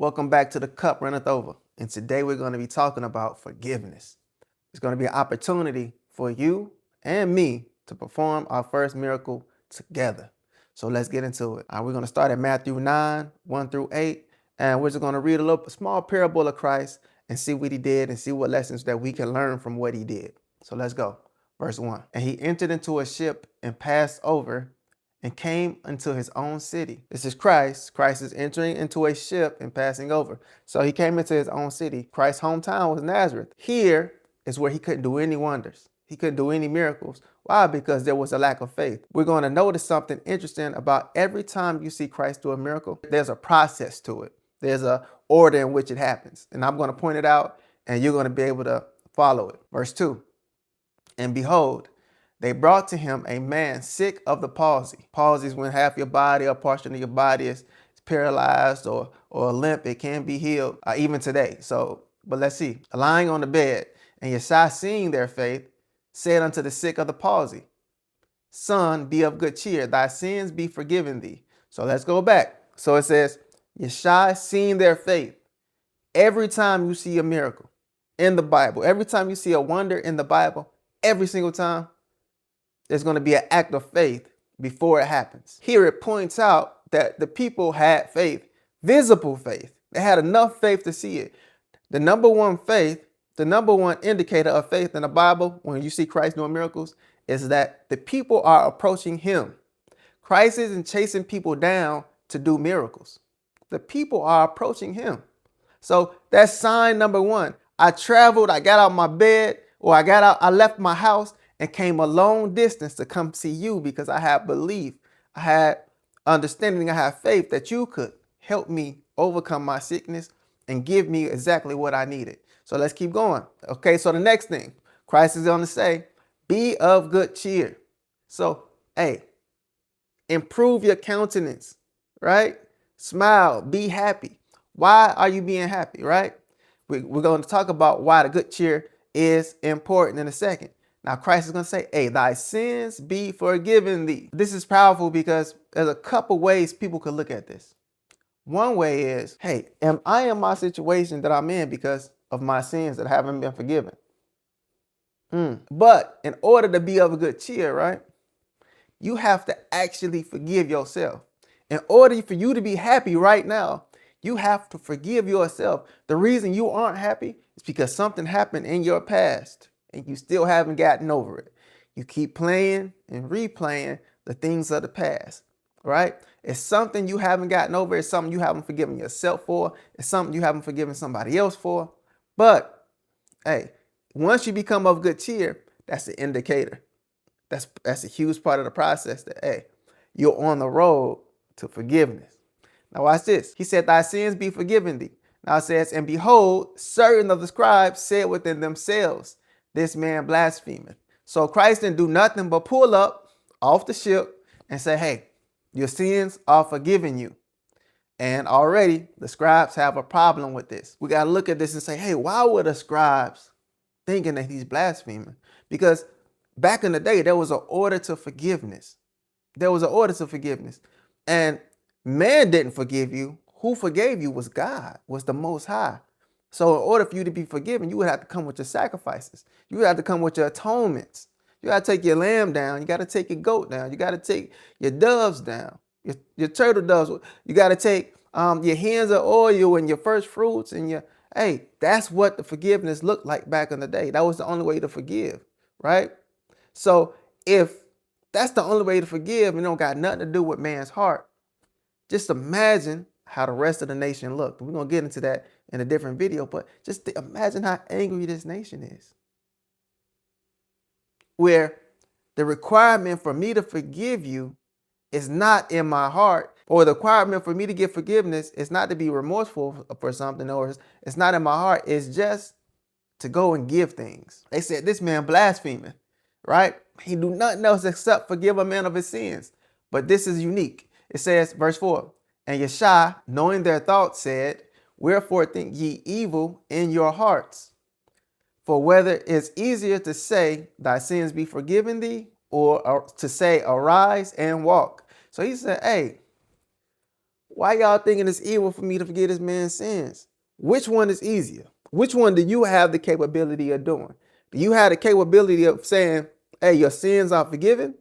Welcome back to The Cup Runneth Over. And today we're going to be talking about forgiveness. It's going to be an opportunity for you and me to perform our first miracle together. So let's get into it. We're going to start at Matthew 9, 1 through 8. And we're just going to read a small parable of Christ and see what he did and see what lessons that we can learn from what he did. So let's go. Verse 1. And he entered into a ship and passed over and came into his own city. This is Christ. Christ is entering into a ship and passing over. So he came into his own city. Christ's hometown was Nazareth. Here is where he couldn't do any wonders. He couldn't do any miracles. Why? Because there was a lack of faith. We're going to notice something interesting about every time you see Christ do a miracle, there's a process to it. There's a order in which it happens. And I'm going to point it out and you're going to be able to follow it. Verse 2. And behold, they brought to him a man sick of the palsy. Palsy is when half your body or portion of your body is paralyzed or limp. It can be healed even today. But let's see. Lying on the bed, and Yeshua, seeing their faith, said unto the sick of the palsy, Son, be of good cheer. Thy sins be forgiven thee. So let's go back. So it says, Yeshua, seeing their faith. Every time you see a miracle in the Bible, every time you see a wonder in the Bible, every single time, there's going to be an act of faith before it happens. Here it points out that the people had faith, visible faith. They had enough faith to see it. The number one indicator of faith in the Bible, when you see Christ doing miracles, is that the people are approaching him. Christ isn't chasing people down to do miracles. The people are approaching him. So that's sign number one. I traveled, I got out my bed, or I left my house and came a long distance to come see you because I had belief, I had understanding, I had faith that you could help me overcome my sickness and give me exactly what I needed. So let's keep going. Okay, so the next thing, Christ is going to say, be of good cheer. So, hey, improve your countenance, right? Smile, be happy. Why are you being happy, right? We're going to talk about why the good cheer is important in a second. Now, Christ is going to say, hey, thy sins be forgiven thee. This is powerful because there's a couple ways people could look at this. One way is, hey, am I in my situation that I'm in because of my sins that haven't been forgiven? But in order to be of a good cheer, right, you have to actually forgive yourself. In order for you to be happy right now, you have to forgive yourself. The reason you aren't happy is because something happened in your past and you still haven't gotten over it. You keep playing and replaying the things of the past, right? It's something you haven't gotten over. It's something you haven't forgiven yourself for. It's something you haven't forgiven somebody else for. But, hey, once you become of good cheer, that's the indicator. That's a huge part of the process that, hey, you're on the road to forgiveness. Now watch this. He said, thy sins be forgiven thee. Now it says, and behold, certain of the scribes said within themselves, this man blasphemeth. So Christ didn't do nothing but pull up off the ship and say, hey, your sins are forgiven you. And already the scribes have a problem with this. We got to look at this and say, hey, why were the scribes thinking that he's blaspheming? Because back in the day, there was an order to forgiveness. There was an order to forgiveness. And man didn't forgive you. Who forgave you was God, was the Most High. So in order for you to be forgiven, you would have to come with your sacrifices. You would have to come with your atonements. You got to take your lamb down. You got to take your goat down. You got to take your doves down, your turtle doves. You got to take your hens of oil and your first fruits and hey, that's what the forgiveness looked like back in the day. That was the only way to forgive, right? So if that's the only way to forgive and it don't got nothing to do with man's heart, just imagine how the rest of the nation looked. We're going to get into that in a different video, but just imagine how angry this nation is. Where the requirement for me to forgive you is not in my heart, or the requirement for me to get forgiveness is not to be remorseful for something, or it's not in my heart. It's just to go and give things. They said, this man blaspheming, right? He do nothing else except forgive a man of his sins. But this is unique. It says, verse 4, and Yeshua, knowing their thoughts, said, wherefore think ye evil in your hearts? For whether it's easier to say, thy sins be forgiven thee, or to say, arise and walk. So he said, hey, why y'all thinking it's evil for me to forgive this man's sins? Which one is easier? Which one do you have the capability of doing? Do you have the capability of saying, hey, your sins are forgiven,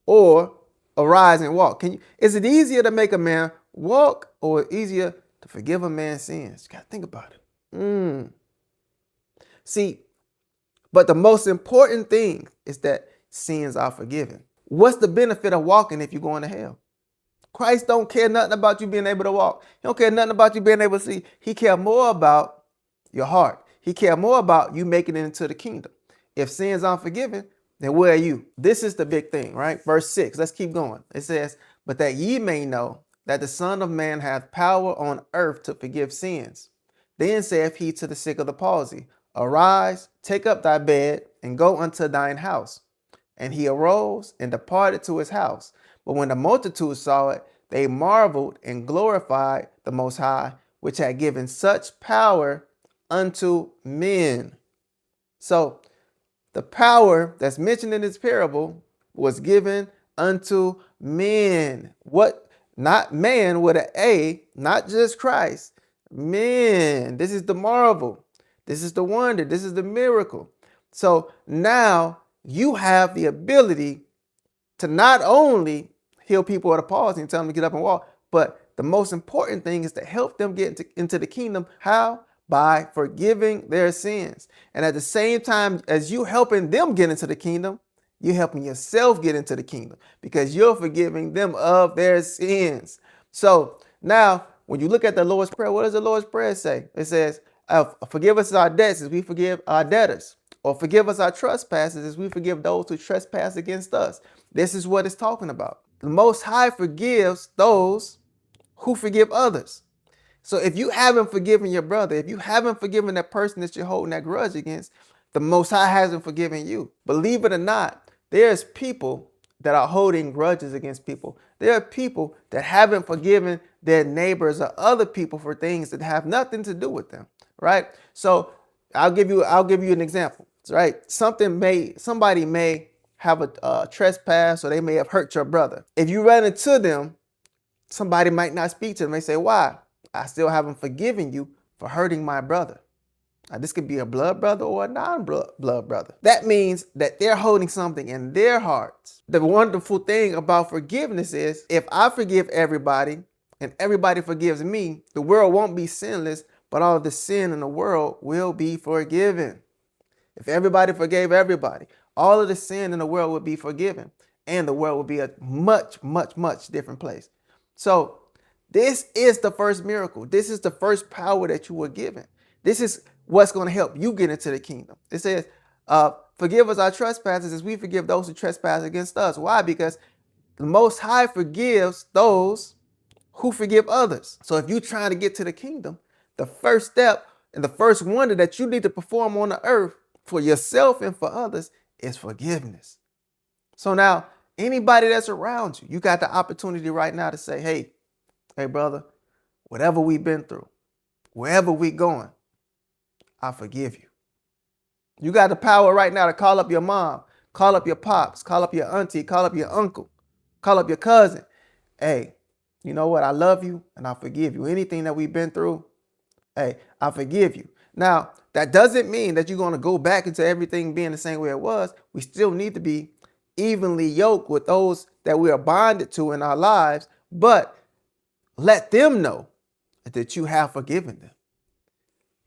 or arise and walk? Is it easier to make a man walk, or easier to forgive a man's sins? You got to think about it. See, but the most important thing is that sins are forgiven. What's the benefit of walking if you're going to hell? Christ don't care nothing about you being able to walk. He don't care nothing about you being able to see. He cares more about your heart. He cares more about you making it into the kingdom. If sins aren't forgiven, then where are you? This is the big thing, right? Verse 6, let's keep going. It says, but that ye may know that the Son of Man hath power on earth to forgive sins. Then saith he to the sick of the palsy, arise, take up thy bed, and go unto thine house. And he arose and departed to his house. But when the multitude saw it, they marveled and glorified the Most High, which had given such power unto men. So the power that's mentioned in this parable was given unto men. What? Not man with an A, not just Christ. Men. This is the marvel. This is the wonder. This is the miracle. So now you have the ability to not only heal people at a palsy and tell them to get up and walk, but the most important thing is to help them get into the kingdom. How? By forgiving their sins. And at the same time as you helping them get into the kingdom, you're helping yourself get into the kingdom because you're forgiving them of their sins. So now when you look at the Lord's Prayer, what does the Lord's Prayer say? It says, forgive us our debts as we forgive our debtors, or forgive us our trespasses as we forgive those who trespass against us. This is what it's talking about. The Most High forgives those who forgive others. So if you haven't forgiven your brother, if you haven't forgiven that person that you're holding that grudge against, the Most High hasn't forgiven you. Believe it or not, there's people that are holding grudges against people. There are people that haven't forgiven their neighbors or other people for things that have nothing to do with them, right? So I'll give you an example, right? Somebody may have a trespass, or they may have hurt your brother. If you run into them, somebody might not speak to them. They say, why? I still haven't forgiven you for hurting my brother. Now, this could be a blood brother or a non-blood brother. That means that they're holding something in their hearts. The wonderful thing about forgiveness is if I forgive everybody and everybody forgives me, the world won't be sinless, but all of the sin in the world will be forgiven. If everybody forgave everybody, all of the sin in the world would be forgiven, and the world would be a much, much, much different place. So this is the first miracle. This is the first power that you were given. This is what's going to help you get into the kingdom. It says, forgive us our trespasses as we forgive those who trespass against us. Why? Because the Most High forgives those who forgive others. So if you're trying to get to the kingdom, the first step and the first wonder that you need to perform on the earth for yourself and for others is forgiveness. So now, anybody that's around you, you got the opportunity right now to say, hey, brother, whatever we've been through, wherever we're going, I forgive you. You got the power right now to call up your mom, call up your pops, call up your auntie, call up your uncle, call up your cousin. Hey, you know what? I love you and I forgive you. Anything that we've been through, hey, I forgive you. Now, that doesn't mean that you're going to go back into everything being the same way it was. We still need to be evenly yoked with those that we are bonded to in our lives, but let them know that you have forgiven them.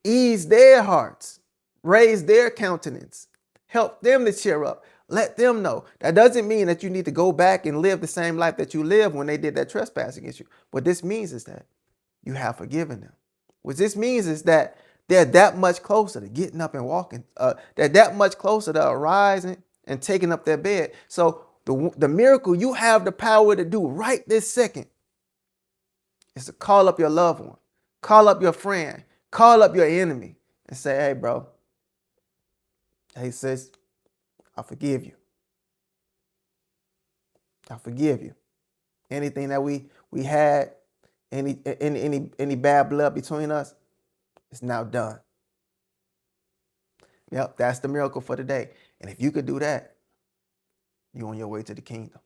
Ease their hearts, raise their countenance, help them to cheer up. Let them know. That doesn't mean that you need to go back and live the same life that you lived when they did that trespass against you. What this means is that you have forgiven them. What this means is that they're that much closer to getting up and walking. They're that much closer to arising and taking up their bed. So the miracle you have the power to do right this second is to call up your loved one, call up your friend, call up your enemy and say, hey, bro, hey, sis, I forgive you. I forgive you. Anything that we had, any bad blood between us, it's now done. Yep, that's the miracle for today. And if you could do that, you're on your way to the kingdom.